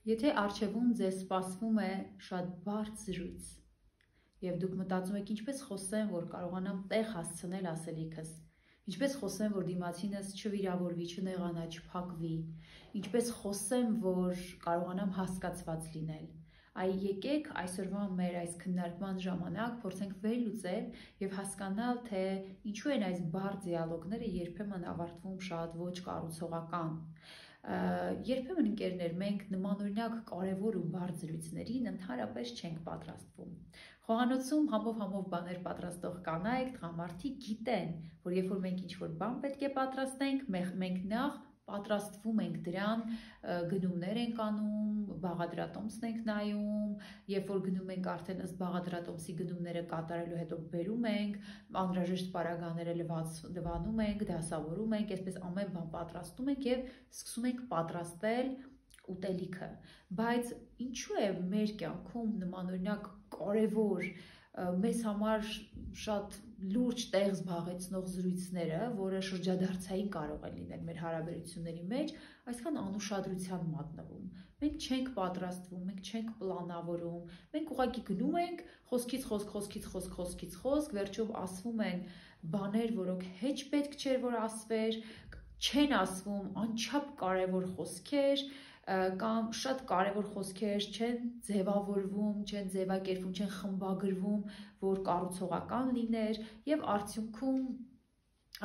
Եթե առջևում ձեզ սպասվում է շատ բարդ զրույց, և դուք մտածում եք ինչպես խոսեմ, որ կարողանամ տեղ հասցնել ասելիքս, ինչպես խոսեմ, որ դիմացինս չվիրավորվի, չնեղանա, չփակվի, ինչպես խոսեմ, որ կարողանամ հասկացված լինել, եկեք այսօրվա մեր այս քննարկման ժամանակ փորձենք վերլուծել և հասկանալ, թե ինչու են այս բարդ դիալոգները երբեմն ավարտվում շատ ոչ կառուցողական։ Երբեմն ընկերներ, մենք նմանօրինակ կարևոր ու բարդ զրույցներին ընդհանրապես չենք պատրաստվում։ Խոհանոցում համով բաներ պատրաստող կանայք, տղամարդիկ գիտեն, որ երբ որ մենք ինչ-որ բան պետք է պատրաստենք, մենք նախ պատրաստվում ենք դրան, գնումներ ենք անում, բաղադրատոմսն ենք նայում, երբ որ գնում ենք արդեն ըստ բաղադրատոմսի գնումները կատարելու հետո բերում ենք, անհրաժեշտ պարագաները լվանում ենք, դասավորում ենք, այսպես ամեն բան պատրաստում ենք և սկսում ենք պատրաստել ուտելիքը, բայց ինչու է մեր կյանքում նմանօրինակ կարևոր մեզ համար շատ լուրջ տեղ զբաղեցնող զրույցները, որը շրջադարձային կարող է լինել մեր հարաբերությունների մեջ, այսքան անուշադրության մատնվում։ Մենք չենք պատրաստվում, մենք չենք պլանավորում, մենք ուղղակի գնում ենք, խոսքից խոսք, վերջում ասվում են բաներ, որոնք հեչ պետք չէր, որ ասվեր, չեն ասվում անչափ կարևոր խոսքեր, կամ շատ կարևոր խոսքեր չեն ձևավորվում, չեն ձևակերպվում, չեն խմբագրվում, որ կառուցողական լիներ, և արդյունքում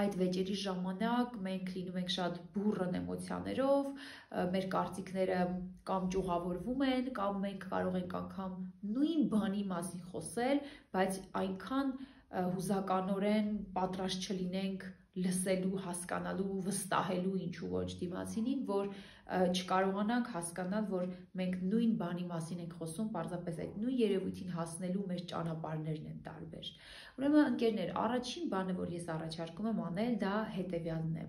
այդ վեճերի ժամանակ մենք լինում ենք շատ բուռն էմոցիաներով, մեր կարծիքները կամ ճյուղավորվում են, կամ մենք կարող ենք անգամ նույն բանի մասին խոսել, բայց այնքան հուզականորեն պատրաստ չլինենք լսելու, հասկանալու, վստահելու ինչու ոչ դիմացինին, որ չկարողանանք հասկանալ, որ մենք նույն բանի մասին ենք խոսում, պարզապես այդ նույն երևույթին հասնելու մեր ճանապարհներն են տարբեր։ Ուրեմն ընկերներ, առաջին բանը, որ ես առաջարկում եմ անել, դա հետևյալն է։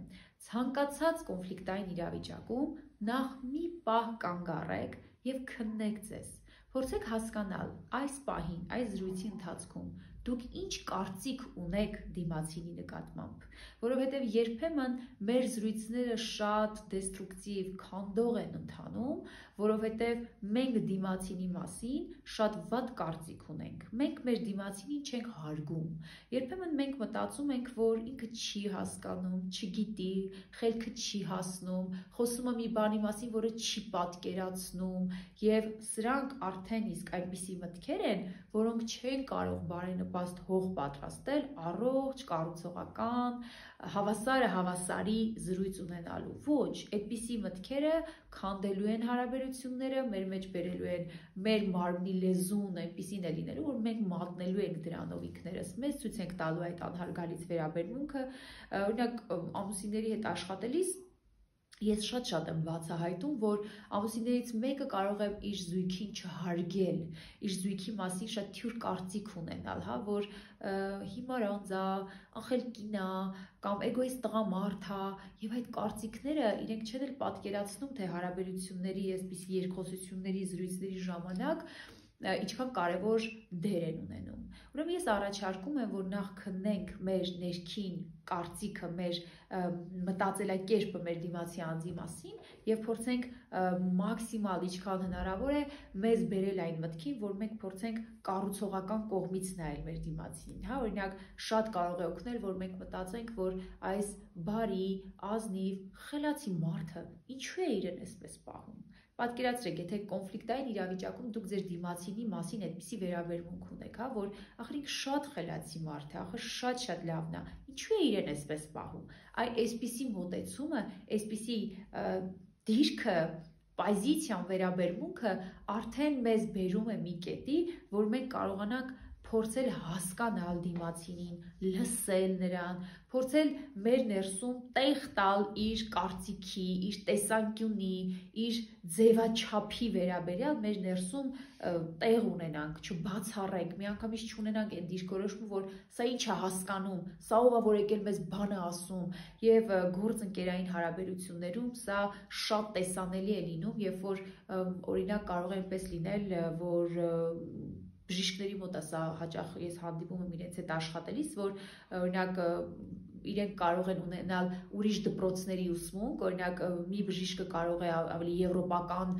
Ցանկացած կոնֆլիկտային իրավիճակում նախ մի պահ կանգ առեք և քննեք ձեզ։ Փորձեք հասկանալ այս պահին, այս զրույցի ընթացքում դուք ինչ կարծիք ունեք դիմացինի նկատմամբ, որովհետև երբեմն մեր զրույցները շատ դեստրուկտիվ, քանդող են ընթանում, որովհետև մենք դիմացինի մասին շատ վատ կարծիք ունենք, մենք մեր դիմացինին չենք հարգում, երբեմն մենք մտածում ենք, որ ինքը չի հասկանում, չգիտի, խելքը չի հասնում, խոսում է մի բանի մասին, որը չի պատկերացնում, և սրանք արդեն իսկ այնպիսի մտքեր են, որոնք չեն կարող բարենպաստ հող պատրաստել առողջ, կառուցողական, հավասարը հավասարի զրույց ունենալու։ Ոչ, այդպիսի մտքերը քանդելու են հարաբերությունները, մեր մեջ բերելու են մեր մարմնի լեզուն այնպիսին է լինելու, որ մենք մատնելու ենք դրանով ինքներս մեզ, ցույց ենք տալու այդ անհարգալից վերաբերմունքը, օրինակ ամուսինների հետ աշխատելիս ես շատ եմ բացահայտում, որ ամուսիններից մեկը կարող է իր զույգին չհարգել, իր զույգի մասին շատ թյուր կարծիք ունենալ, որ հիմար անձ է, անխելք կին է, կամ էգոիստ տղամարդ է, և այդ կարծիքները իրենք չեն էլ պատկերացնում, թե հարաբերությունների այսպիսի երկխոսությունների, զրույցների ժամանակ ինչքան կարևոր դեր են ունենում։ Ուրեմն ես առաջարկում եմ, որ նախ քննենք մեր ներքին կարծիքը, մեր մտածելակերպը մեր դիմացի անձի մասին և փորձենք մաքսիմալ ինչքան հնարավոր է մեզ բերել այն մտքին, որ մենք փորձենք կառուցողական կողմից նայել մեր դիմացին, օրինակ շատ կարող է օգնել, որ մենք մտածենք, որ այս բարի, ազնիվ, խելացի մարդը ինչու է իրեն այսպես պահում։ Պատկերացրեք, եթե կոնֆլիկտային իրավիճակում դուք ձեր դիմացինի մասին այդպիսի վերաբերմունք ունեք, որ ախր ինքը շատ խելացի մարդ է, ախր շատ լավն է, ինչու է իրեն այսպես պահում։ Այսպիսի մոտեցումը, այսպիսի դիրքը, պոզիցիան, վերաբերմունքը արդեն մեզ բերում է մի կետի, որ մենք կարողանանք փորձել հասկանալ դիմացինին, լսել նրան, փորձել մեր ներսում տեղ տալ իր կարծիքի, իր տեսանկյունի, իր ձևաչափի վերաբերյալ մեր ներսում տեղ ունենանք, չբացառենք, միանգամից չունենանք այն դիրքորոշումը, որ սա ինչ է հասկանում, սա ով է, որ եկել մեզ բան է ասում, և գործընկերային հարաբերություններում սա շատ տեսանելի է լինում, երբ որ օրինակ կարող է այնպես լինել, որ բժիշկների մոտ է սա հաճախ ես հանդիպում եմ իրենց հետ աշխատելիս, որ օրինակ իրենք կարող են ունենալ ուրիշ դպրոցների ուսմունք, օրինակ մի բժիշկը կարող է ավելի եվրոպական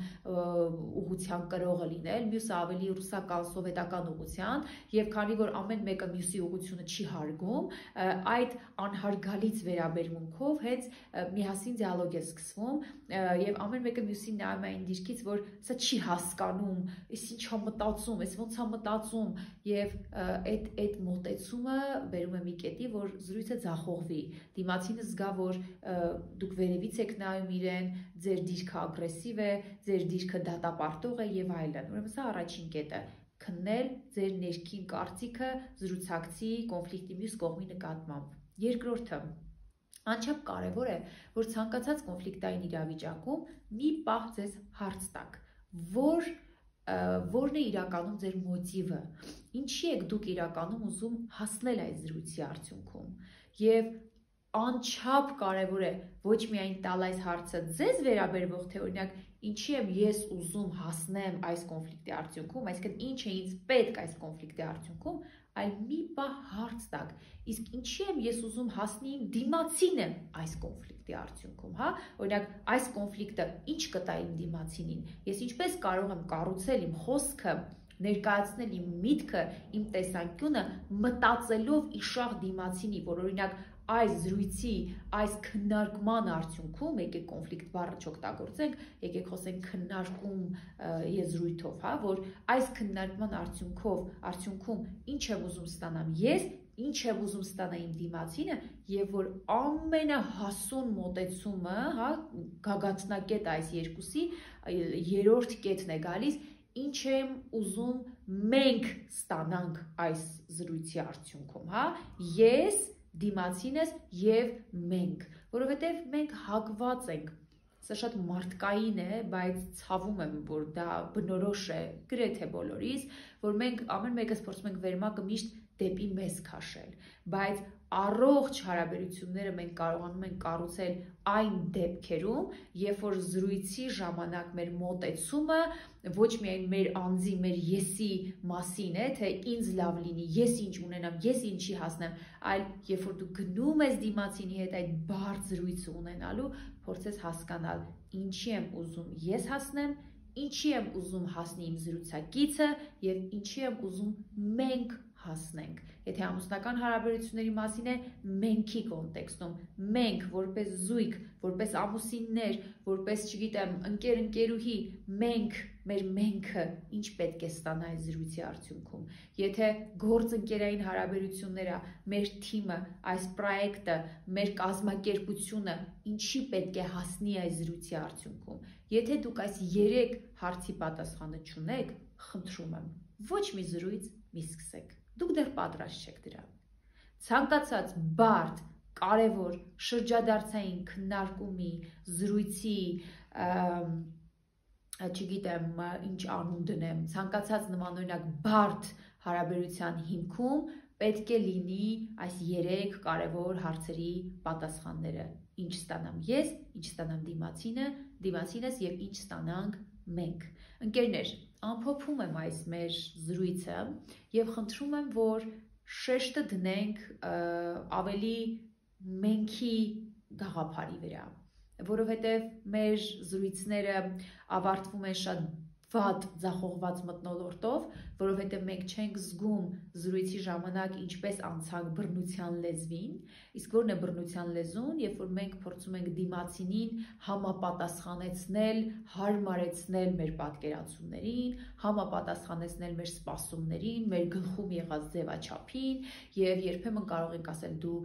ուղղության կրողը լինել, մյուսը ավելի ռուսական, սովետական ուղղության, եւ քանի որ ամեն մեկը մյուսի ուղղությունը չի հարգում, այդ անհարգալից վերաբերմունքով հենց միասին դիալոգ է սկսվում եւ ամեն մեկը մյուսին նայում է այն դիրքից, որ սա չի հասկանում, ես ինչ եմ մտածում, ես ոնց եմ մտածում եւ այդ մոտեցումը բերում է մի կետի, որ զրույցը ձախողվի, դիմացինը զգա, որ դուք վերևից եք նայում իրեն, ձեր դիրքը ագրեսիվ է, ձեր դիրքը դատապարտող է եւ այլն։ Ուրեմն սա առաջին կետը, քննել ձեր ներքին կարծիքը զրուցակցի կոնֆլիկտի մյուս կողմի նկատմամբ։ Երկրորդը, անչափ կարևոր է, որ ցանկացած կոնֆլիկտային իրավիճակում մի պահ ձեզ հարց տաք, որն է իրականում ձեր մոտիվը, ինչի եք դուք իրականում ուզում հասնել այս զրույցի արդյունքում եւ անչափ կարևոր է ոչ միայն տալ այս հարցը ձեզ վերաբերվող, թե օրինակ ինչի եմ ես ուզում հասնեմ այս կոնֆլիկտի արդյունքում, այսինքն ինչ է ինձ պետք այս կոնֆլիկտի արդյունքում, այլ մի պահ հարց տաք, իսկ ինչի եմ ես ուզում հասնի իմ դիմացինը այս կոնֆլիկտի արդյունքում, հա, օրինակ այս կոնֆլիկտը ինչ կտա իմ դիմացինին, ես ինչպես կարող եմ կառուցել իմ խոսքը, ներկայացնել իմ միտքը, իմ տեսանկյունը մտածելով իշահ դիմացինի, որ օրինակ այս զրույցի, այս քննարկման արդյունքում, եկեք կոնֆլիկտ բառը չօգտագործենք, եկեք խոսենք քննարկում եզրույթով, հա, որ այս քննարկման արդյունքում ինչ եմ ուզում ստանամ ես, ինչ եմ ուզում ստանա իմ դիմացինը եւ որ ամենահասուն մոտեցումը, հա, գագաթնակետ այս երկուսի երրորդ կետն է գալիս, ինչ եմ ուզում մենք ստանանք այս զրույցի արդյունքում, հա, ես, դիմացինս եւ մենք, որովհետեւ մենք հակված ենք, սա շատ մարդկային է, բայց ցավում եմ, որ դա բնորոշ է գրեթե բոլորիս, որ մենք ամեն մեկս փորձում ենք վերմակը միշտ դեպի մեզ քաշել, բայց առողջ հարաբերությունները մենք կարողանում ենք կառուցել այն դեպքերում, երբ որ զրույցի ժամանակ մեր մոտեցումը ոչ միայն մեր անձի, մեր եսի մասին է, թե ինձ լավ լինի, ես ինչ ունենամ, ես ինչի հասնեմ, այլ երբ որ դու գնում ես դիմացինի հետ այդ բարդ զրույցը ունենալու, փորձես հասկանալ, ինչի եմ ուզում ես հասնեմ, ինչի եմ ուզում հասնի իմ զրուցակիցը եւ ինչի եմ ուզում մենք հասնենք։ Եթե ամուսնական հարաբերությունների մասին է, մենքի կոնտեքստում, մենք որպես զույգ, որպես ամուսիններ, որպես, չգիտեմ, ընկեր-ընկերուհի, մենք, մեր մենքը ինչ պետք է ստանա այս զրույցի արդյունքում։ Եթե գործընկերային հարաբերությունները, մեր թիմը, այս պրոյեկտը, մեր կազմակերպությունը ինչի պետք է հասնի այս զրույցի արդյունքում։ Եթե դուք այս 3 հարցի պատասխանը չունեք, խնդրում եմ, ոչ մի զրույց մի սկսեք։ Դուք դեռ պատրաստ չեք դրան։ Ցանկացած բարդ, կարևոր, շրջադարձային քննարկումի, զրույցի, չգիտեմ, ինչ անուն դնեմ, ցանկացած նմանօրինակ բարդ հարաբերության հիմքում պետք է լինի այս 3 կարևոր հարցերի պատասխանները։ Ինչ ստանամ ես, ինչ ստանամ դիմացինս եւ ինչ ստանանք մենք։ Ընկերներ, ամփոփում եմ այս մեր զրույցը եւ խնդրում եմ, որ շեշտը դնենք ավելի մենքի գաղափարի վրա, որովհետեւ մեր զրույցները ավարտվում են շատ վատ ձախողված մթնոլորտով, որովհետև մենք չենք զգում զրույցի ժամանակ ինչպես անցանք բռնության լեզվին, իսկ որն է բռնության լեզուն, երբ որ մենք փորձում ենք դիմացինին համապատասխանեցնել, հարմարեցնել մեր պատկերացումներին, համապատասխանեցնել մեր սպասումներին, մեր գլխում եղած ձևաչափին, եւ երբեմն կարող ենք ասել դու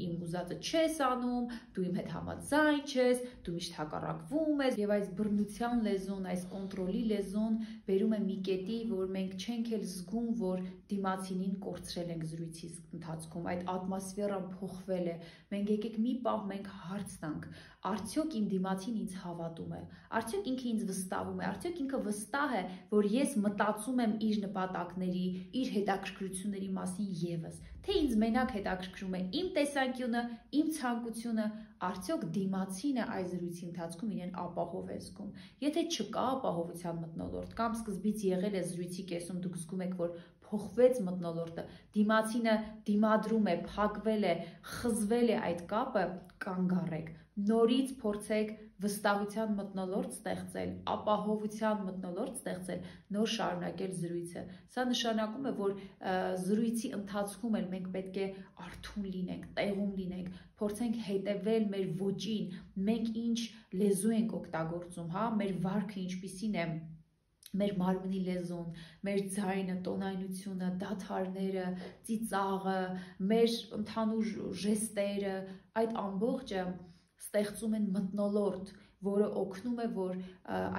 իմ ուզածը չես անում, դու իմ հետ համաձայն չես, դու միշտ հակառակվում ես, եւ այս բռնության լեզուն, այս կոնտրոլի լեզուն բերում է մի կետի, որ մենք չենք էլ զգում, որ դիմացինին կորցրել ենք զրույցի ընթացքում, այդ ատմոսֆերան փոխվել է, մենք եկեք մի պահ մենք հարց տանք, արդյոք իմ դիմացին ինձ հավատում է, արդյոք ինքը ինձ վստահում է, արդյոք ինքը վստահ է, որ ես մտածում եմ իր նպատակների, իր հետաքրքրությունների մասին եւս, թե ինձ մենակ հետաքրքրում է իմ տեսանկյունը, իմ ցանկությունը, արդյոք դիմացինը այս զրույցի ընթացքում իրեն ապահով է զգում։ Եթե չկա ապահովության մթնոլորտ կամ սկզբից եղել է զրույցի կեսում դուք զգում եք, որ փոխվեց մթնոլորտը, դիմացինը դիմադրում է, փակվել է, խզվել է այդ կապը, կանգ առեք, նորից փորձեք վստահության մթնոլորտ ստեղծել, ապահովության մթնոլորտ ստեղծել, նոր շարունակել զրույցը։ Սա նշանակում է, որ զրույցի ընթացքում էլ մենք պետք է արթուն լինենք, տեղում լինենք, փորձենք հետևել մեր ոճին, մենք ինչ լեզու ենք օգտագործում, հա, մեր վարքը ինչպիսին է, մեր մարմնի լեզուն, մեր ձայնը, տոնայնությունը, դադարները, ծիծաղը, մեր ընդհանուր ժեստերը, այդ ամբողջը ստեղծում են մթնոլորտ, որը օգնում է, որ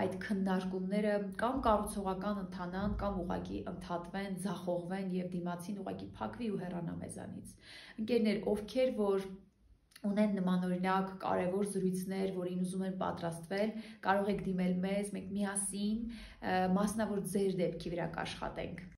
այդ քննարկումները կամ կառուցողական ընթանան, կամ ուղղակի ընդհատվեն, ձախողվեն եւ դիմացին ուղղակի փակվի ու հեռանա մեզանից։ Ընկերներ, ովքեր որ ունեն նմանօրինակ կարևոր զրույցներ, որին ուզում են պատրաստվել, կարող եք դիմել մեզ, մենք միասին մասնավոր ձեր դեպքի վրա կաշխատենք։